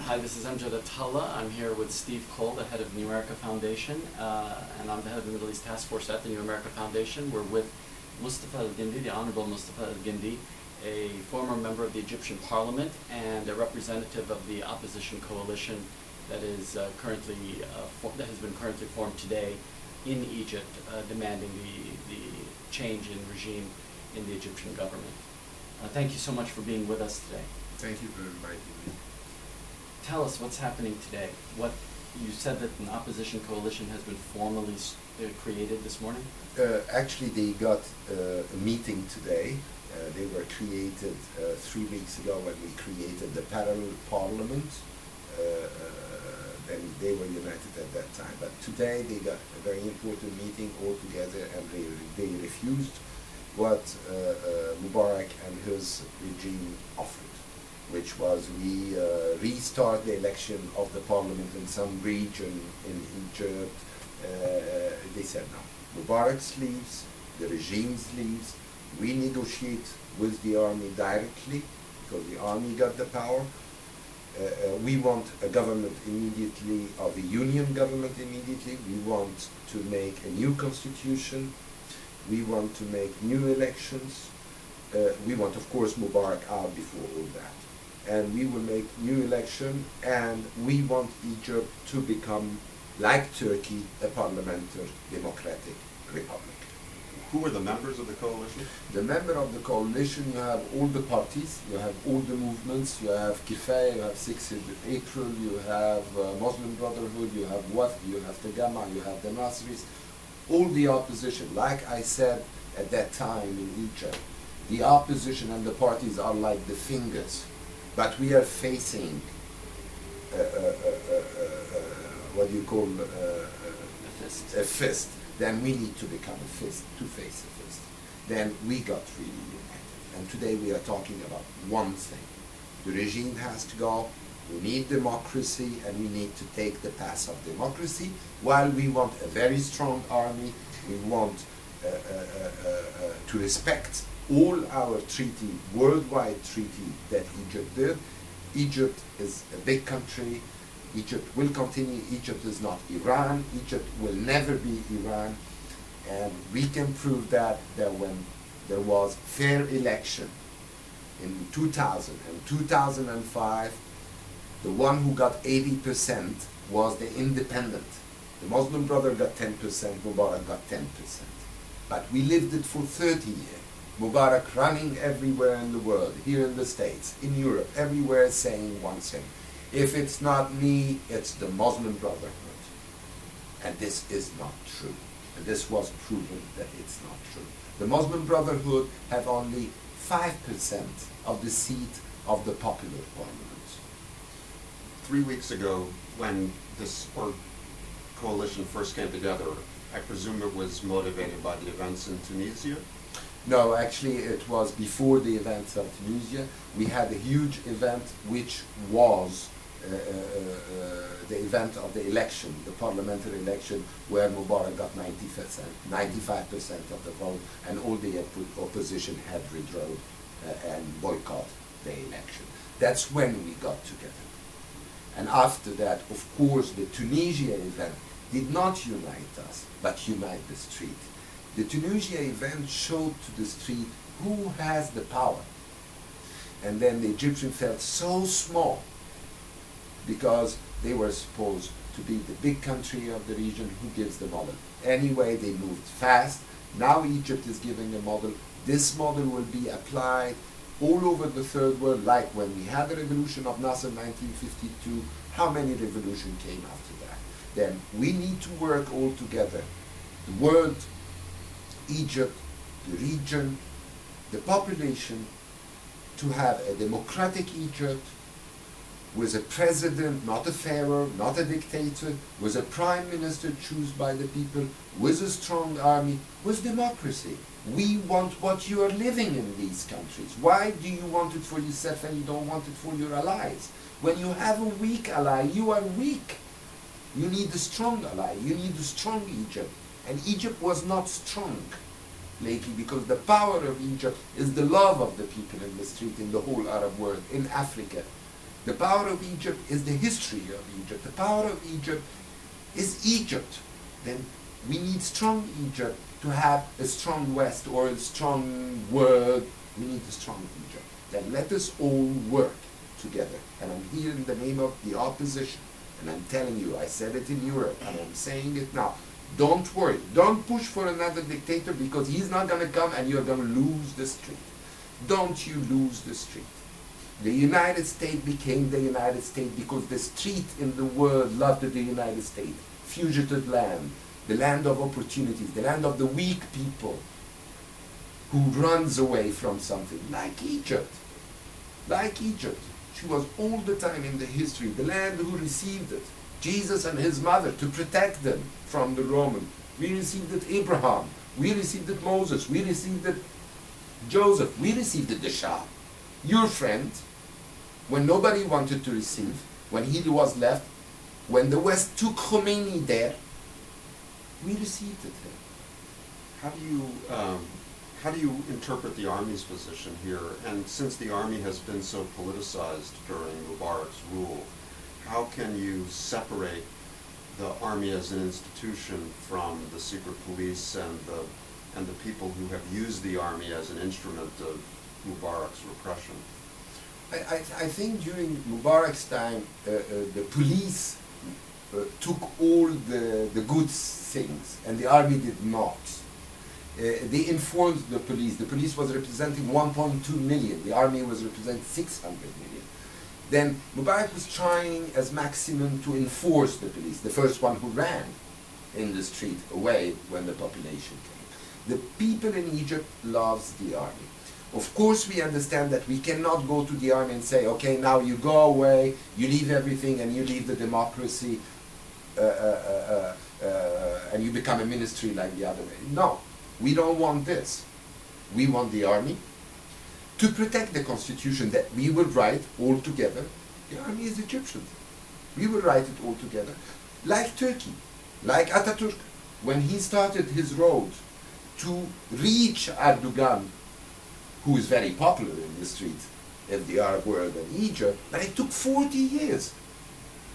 Hi, this is Amjad Atallah. I'm here with Steve Coll, the head of the New America Foundation, and I'm the head of the Middle East Task Force at the New America Foundation. We're with Mustafa el-Gindy, the Honorable Mustafa el-Gindy, a former member of the Egyptian Parliament and a representative of the opposition coalition that is that has been currently formed today in Egypt, demanding the change in regime in the Egyptian government. Thank you so much for being with us today. Thank you for inviting me. Tell us what's happening today. What you said that an opposition coalition has been formally created this morning? Actually, they got a meeting today. They were created 3 weeks ago when we created the parallel parliament. Then they were united at that time. But today they got a very important meeting all together, and they refused what Mubarak and his regime offered, which was we restart the election of the parliament in some region in Egypt. They said no. Mubarak leaves, the regime leaves, we negotiate with the army directly, because the army got the power. We want a government immediately, of a union government immediately. We want to make a new constitution. We want to make new elections. We want, of course, Mubarak out before all that. And we will make new election, and we want Egypt to become, like Turkey, a parliamentary democratic republic. Who are the members of the coalition? The member of the coalition, you have all the parties, you have all the movements, you have Kifaya, you have 6th of April, you have Muslim Brotherhood, you have Wafd, you have Tagama, you have the Nasris, all the opposition. Like I said at that time in Egypt, the opposition and the parties are like the fingers, but we are facing what do you call a fist. Then we need to become a fist, to face a fist. Then we got really united. And today we are talking about one thing. The regime has to go, we need democracy, and we need to take the path of democracy, while we want a very strong army. We want to respect all our treaty, worldwide treaty that Egypt did. Egypt is a big country. Egypt will continue. Egypt is not Iran. Egypt will never be Iran. And we can prove that when there was fair election in 2000 and 2005, the one who got 80% was the independent. The Muslim brother got 10%, Mubarak got 10%. But we lived it for 30 years. Mubarak running everywhere in the world, here in the States, in Europe, everywhere saying one thing. If it's not me, it's the Muslim Brotherhood. And this is not true. And this was proven that it's not true. The Muslim Brotherhood have only 5% of the seat of the popular parliament. 3 weeks ago, when this coalition first came together, I presume it was motivated by the events in Tunisia? No, actually it was before the events of Tunisia. We had a huge event which was the event of the election, the parliamentary election, where Mubarak got 95% of the vote, and all the opposition had withdrawn and boycotted the election. That's when we got together. And after that, of course, the Tunisia event did not unite us, but unite the street. The Tunisia event showed to the street who has the power. And then the Egyptians felt so small, because they were supposed to be the big country of the region who gives the model. Anyway, they moved fast. Now Egypt is giving a model. This model will be applied all over the third world, like when we had the revolution of Nasser in 1952. How many revolutions came after that? Then we need to work all together. The world, Egypt, the region, the population, to have a democratic Egypt, with a president, not a pharaoh, not a dictator, with a prime minister chosen by the people, with a strong army, with democracy. We want what you are living in these countries. Why do you want it for yourself and you don't want it for your allies? When you have a weak ally, you are weak. You need a strong ally. You need a strong Egypt. And Egypt was not strong lately, because the power of Egypt is the love of the people in the street, in the whole Arab world, in Africa. The power of Egypt is the history of Egypt. The power of Egypt is Egypt. Then we need strong Egypt to have a strong West or a strong world. We need a strong Egypt. Then let us all work together. And I'm here in the name of the opposition. And I'm telling you, I said it in Europe, and I'm saying it now. Don't worry. Don't push for another dictator, because he's not going to come and you're going to lose the street. Don't you lose the street. The United States became the United States because the street in the world loved the United States. Fugitive land, the land of opportunities, the land of the weak people who runs away from something, like Egypt. Like Egypt. She was all the time in the history, the land who received it. Jesus and his mother, to protect them from the Roman. We received it Abraham. We received it Moses. We received it Joseph. We received it the Shah. Your friend, when nobody wanted to receive, when he was left, when the West took Khomeini there, we received it there. How do you interpret the army's position here? And since the army has been so politicized during Mubarak's rule, how can you separate the army as an institution from the secret police and the people who have used the army as an instrument of Mubarak's repression? I think during Mubarak's time, the police took all the good things, and the army did not. They informed the police. The police was representing 1.2 million. The army was representing 600 million. Then Mubarak was trying as maximum to enforce the police, the first one who ran in the street away when the population came. The people in Egypt loves the army. Of course we understand that we cannot go to the army and say, okay, now you go away, you leave everything and you leave the democracy and you become a ministry like the other way. No, we don't want this. We want the army to protect the constitution that we will write all together. The army is Egyptian. We will write it all together. Like Turkey, like Atatürk, when he started his road to reach Erdogan, who is very popular in the street in the Arab world and Egypt, but it took 40 years.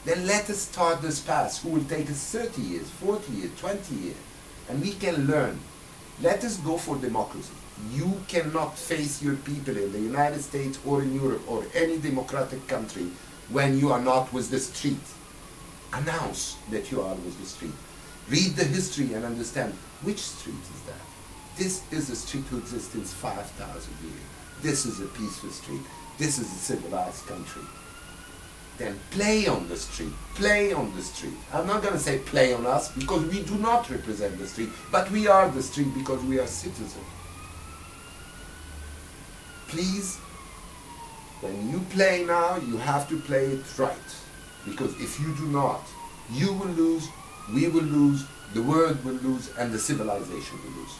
Then let us start this path, who will take us 30 years, 40 years, 20 years, and we can learn. Let us go for democracy. You cannot face your people in the United States or in Europe or any democratic country when you are not with the street. Announce that you are with the street. Read the history and understand which street is that. This is a street who exists since 5,000 years. This is a peaceful street. This is a civilized country. Then play on the street. Play on the street. I'm not going to say play on us, because we do not represent the street, but we are the street because we are citizens. Please, when you play now, you have to play it right. Because if you do not, you will lose, we will lose, the world will lose, and the civilization will lose.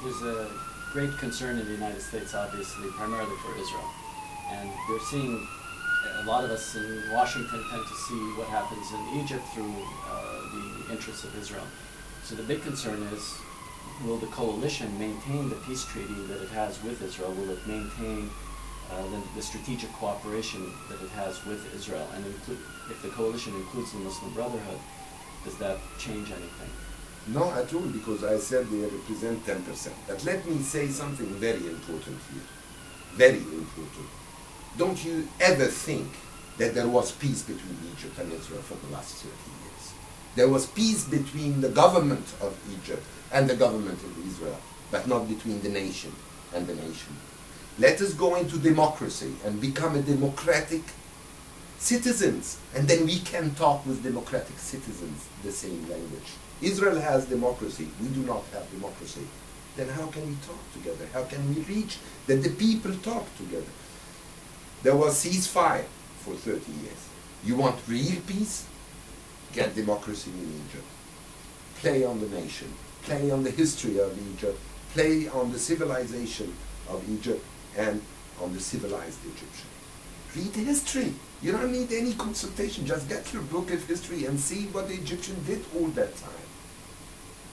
There's a great concern in the United States, obviously, primarily for Israel. And they're seeing, a lot of us in Washington tend to see what happens in Egypt through the interests of Israel. So the big concern is, will the coalition maintain the peace treaty that it has with Israel? Will it maintain the strategic cooperation that it has with Israel? And if the coalition includes the Muslim Brotherhood, does that change anything? No, at all, because I said they represent 10%. But let me say something very important here. Very important. Don't you ever think that there was peace between Egypt and Israel for the last 30 years. There was peace between the government of Egypt and the government of Israel, but not between the nation and the nation. Let us go into democracy and become a democratic citizens, and then we can talk with democratic citizens the same language. Israel has democracy, we do not have democracy. Then how can we talk together? How can we reach that the people talk together? There was ceasefire for 30 years. You want real peace? Get democracy in Egypt. Play on the nation. Play on the history of Egypt. Play on the civilization of Egypt and on the civilized Egyptian. Read history. You don't need any consultation. Just get your book of history and see what the Egyptian did all that time.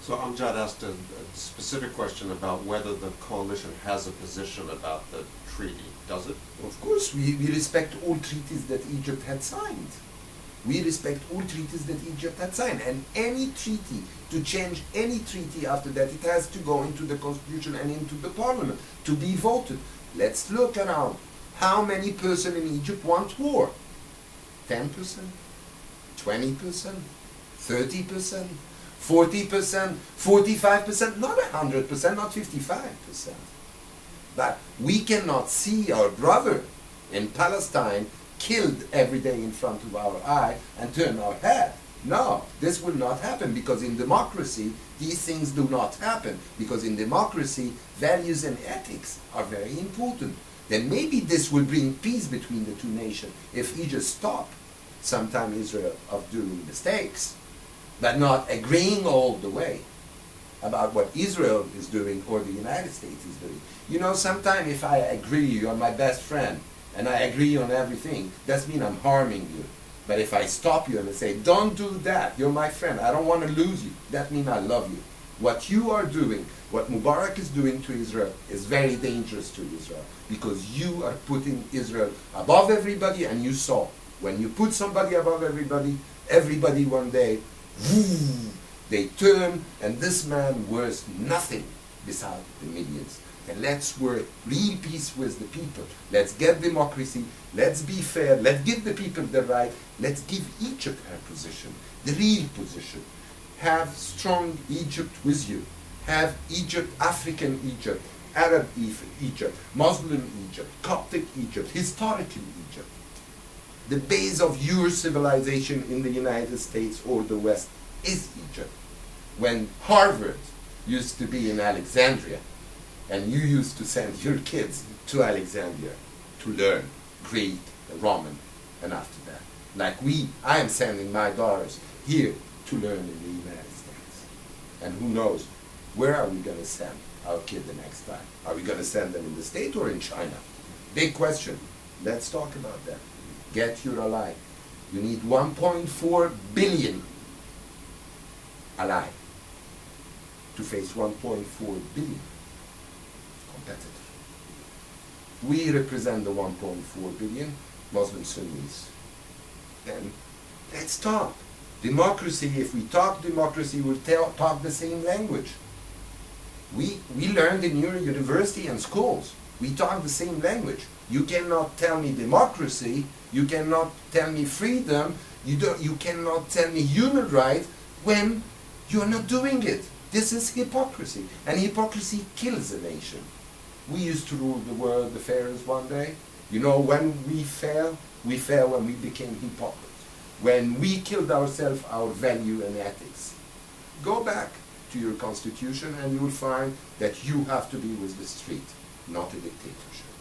So Amjad asked a specific question about whether the coalition has a position about the treaty. does it? Of course, we respect all treaties that Egypt had signed. We respect all treaties that Egypt had signed. And any treaty, to change any treaty after that, it has to go into the constitution and into the parliament to be voted. Let's look around. How many person in Egypt want war? 10%? 20%? 30%? 40%? 45%? Not 100%, not 55%. But we cannot see our brother in Palestine killed every day in front of our eye and turn our head. No, this will not happen, because in democracy these things do not happen, because in democracy values and ethics are very important. Then maybe this will bring peace between the two nations if Egypt stop sometime Israel of doing mistakes, but not agreeing all the way about what Israel is doing or the United States is doing. You know, sometimes if I agree, you're my best friend, and I agree on everything, that means I'm harming you. But if I stop you and I say, don't do that, you're my friend, I don't want to lose you, that means I love you. What you are doing, what Mubarak is doing to Israel, is very dangerous to Israel, because you are putting Israel above everybody, and you saw, when you put somebody above everybody, everybody one day, whoo, they turn, and this man worth nothing beside the millions. And let's work real peace with the people. Let's get democracy. Let's be fair. Let's give the people the right. Let's give Egypt her position, the real position. Have strong Egypt with you. Have Egypt, African Egypt, Arab Egypt, Muslim Egypt, Coptic Egypt, historical Egypt. The base of your civilization in the United States or the West is Egypt. When Harvard used to be in Alexandria, and you used to send your kids to Alexandria to learn Greek, Roman, and after that. Like I am sending my daughters here to learn in the United States. And who knows, where are we going to send our kid the next time? Are we going to send them in the States or in China? Big question. Let's talk about that. Get your ally. You need 1.4 billion ally to face 1.4 billion competitor. We represent the 1.4 billion Muslim Sunnis. And let's talk. Democracy, if we talk democracy, we'll talk the same language. We learned in your university and schools. We talk the same language. You cannot tell me democracy, you cannot tell me freedom, you cannot tell me human rights when you're not doing it. This is hypocrisy, and hypocrisy kills a nation. We used to rule the world, the pharaohs one day. You know when we fell when we became hypocrites. When we killed ourselves, our value and ethics. Go back to your constitution and you will find that you have to be with the street, not a dictatorship.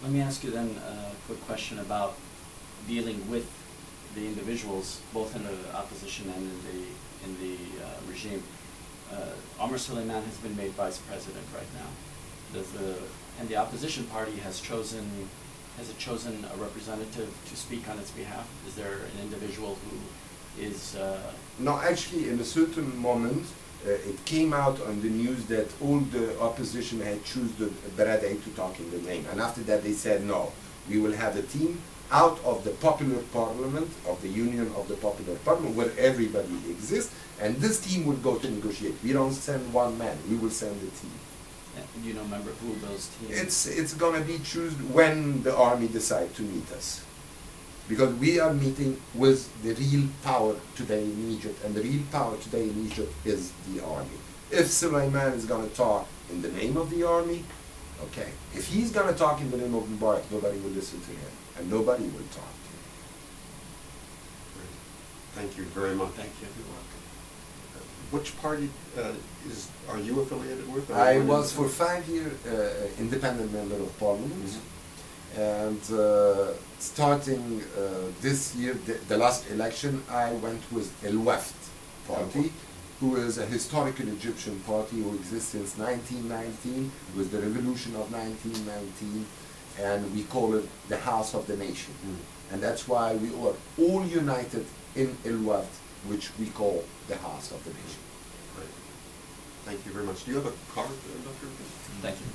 Let me ask you then a quick question about dealing with the individuals, both in the opposition and in the regime. Omar Suleiman has been made vice president right now. And the opposition party has it chosen a representative to speak on its behalf? Is there an individual who is... No, actually, in a certain moment, it came out on the news that all the opposition had chosen Baradei to talk in the name. And after that, they said, no, we will have a team out of the popular parliament, of the Union of the Popular Parliament, where everybody exists, and this team will go to negotiate. We don't send one man, we will send a team. Do you know, remember who those teams? It's going to be chosen when the army decide to meet us. Because we are meeting with the real power today in Egypt, and the real power today in Egypt is the army. If Suleiman is going to talk in the name of the army, okay. If he's going to talk in the name of Mubarak, nobody will listen to him, and nobody will talk to him. Great. Thank you very much. Thank you. You're welcome. Which party are you affiliated with? I was for 5 years independent member of parliament, and starting this year, the last election, I went with el-Wafd party, who is a historical Egyptian party who exists since 1919, with the revolution of 1919, and we call it the House of the Nation. And that's why we are all united in el-Wafd, which we call the House of the Nation. Great. Thank you very much. Do you have a card, Dr. Thank you.